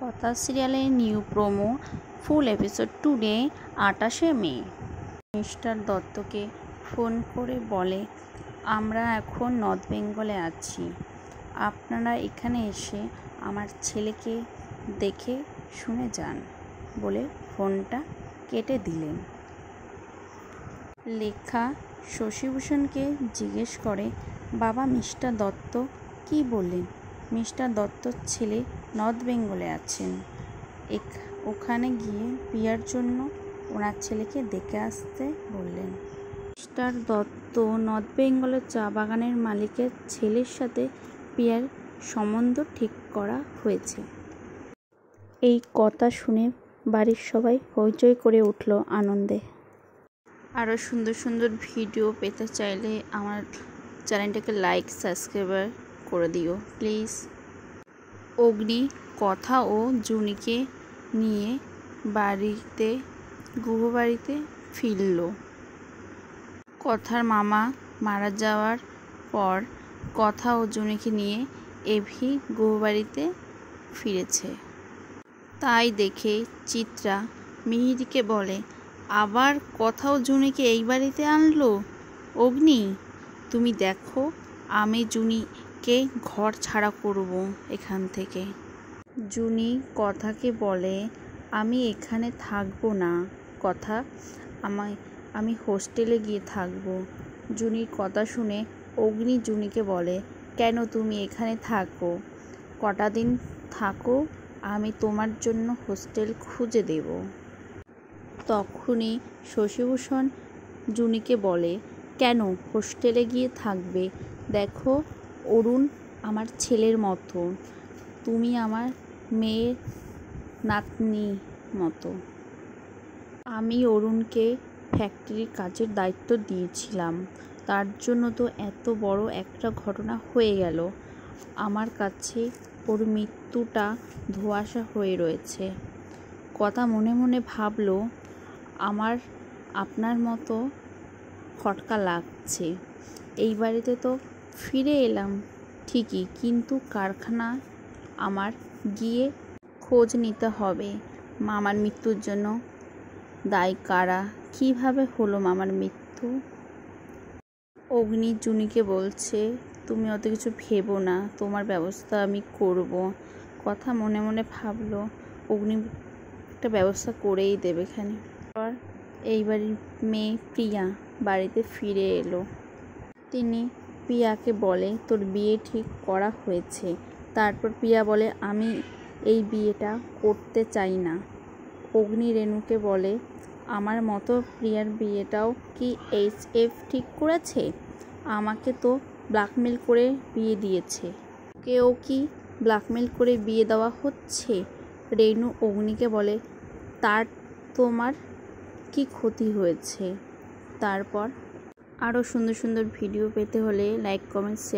কথা সিরিয়ালে new promo full episode today 28শে মে। মিস্টার দত্তকে ফোন করে বলে, আমরা এখন নর্থ বেঙ্গলে আছি, আপনারা এখানে এসে আমার ছেলেকে দেখে শুনে যান বলে ফোনটা কেটে দিলেন। লেখা শশীভূষণকে জিজ্ঞেস করে, বাবা মিস্টার দত্ত কি বললেন? মিস্টার দত্তর ছেলে নর্থ বেঙ্গলে আছেন, ওখানে গিয়ে প্রিয়ার জন্য ওনার ছেলেকে দেখে আসতে বললেন। মিস্টার দত্ত নর্থ বেঙ্গলের চা বাগানের মালিকের ছেলের সাথে প্রিয়ার সম্বন্ধ ঠিক করা হয়েছে। এই কথা শুনে বাড়ির সবাই হইচই করে উঠল আনন্দে। আরও সুন্দর সুন্দর ভিডিও পেতে চাইলে আমার চ্যানেলটাকে লাইক সাবস্ক্রাইব করে দিও প্লিজ। অগ্নি কথা ও জুনিকে নিয়ে গৃহবাড়িতে ফিরল। কথার মামা মারা যাওয়ার পর কথা ও জুনিকে নিয়ে এভি গৃহবাড়িতে ফিরেছে। তাই দেখে চিত্রা মিহিরকে বলে, আবার কথা ও জুনিকে এই বাড়িতে আনলো অগ্নি, তুমি দেখো আমি জুনিকে ঘর ছাড়া করব এখান থেকে। জুনি কথাকে বলে, আমি এখানে থাকবো না কথা, আমি হোস্টেলে গিয়ে থাকবো। জুনির কথা শুনে অগ্নি জুনিকে বলে, কেন তুমি এখানে থাকো, কটা দিন থাকো, আমি তোমার জন্য হোস্টেল খুঁজে দেব। তখনই শশীভূষণ জুনিকে বলে, কেন হোস্টেলে গিয়ে থাকবে? দেখো অরুণ আমার ছেলের মতো, তুমি আমার মেয়ের নাতনি মতো। আমি অরুণকে ফ্যাক্টরির কাজের দায়িত্ব দিয়েছিলাম, তার জন্য তো এত বড় একটা ঘটনা হয়ে গেল। আমার কাছে ওর মৃত্যুটা ধোঁয়াশা হয়ে রয়েছে। কথা মনে মনে ভাবল, আমার আপনার মতো খটকা লাগছে। এই বাড়িতে তো ফিরে এলাম ঠিকই, কিন্তু কারখানা আমার গিয়ে খোঁজ নিতে হবে। মামার মৃত্যুর জন্য দায়ী কারা, কীভাবে হলো মামার মৃত্যু? অগ্নি জুনিকে বলছে, তুমি অত কিছু ভেবো না, তোমার ব্যবস্থা আমি করব। কথা মনে মনে ভাবলো, অগ্নি একটা ব্যবস্থা করেই দেবে এখানে। এই বাড়ির মেয়ে প্রিয়া বাড়িতে ফিরে এলো। তিনি প্রিয়াকে বলে, তোর বিয়ে ঠিক করা হয়েছে। তারপর প্রিয়া বলে, আমি এই বিয়েটা করতে চাই না। অগ্নি রেণুকে বলে, আমার মতো প্রিয়ার বিয়েটাও কি HF ঠিক করেছে? আমাকে তো ব্ল্যাকমেল করে বিয়ে দিয়েছে। কেউ কি ব্ল্যাকমেল করে বিয়ে দেওয়া হচ্ছে? রেণু অগ্নিকে বলে, তার তোমার কি ক্ষতি হয়েছে? তারপর আরও সুন্দর সুন্দর ভিডিও পেতে হলে লাইক কমেন্ট শেয়ার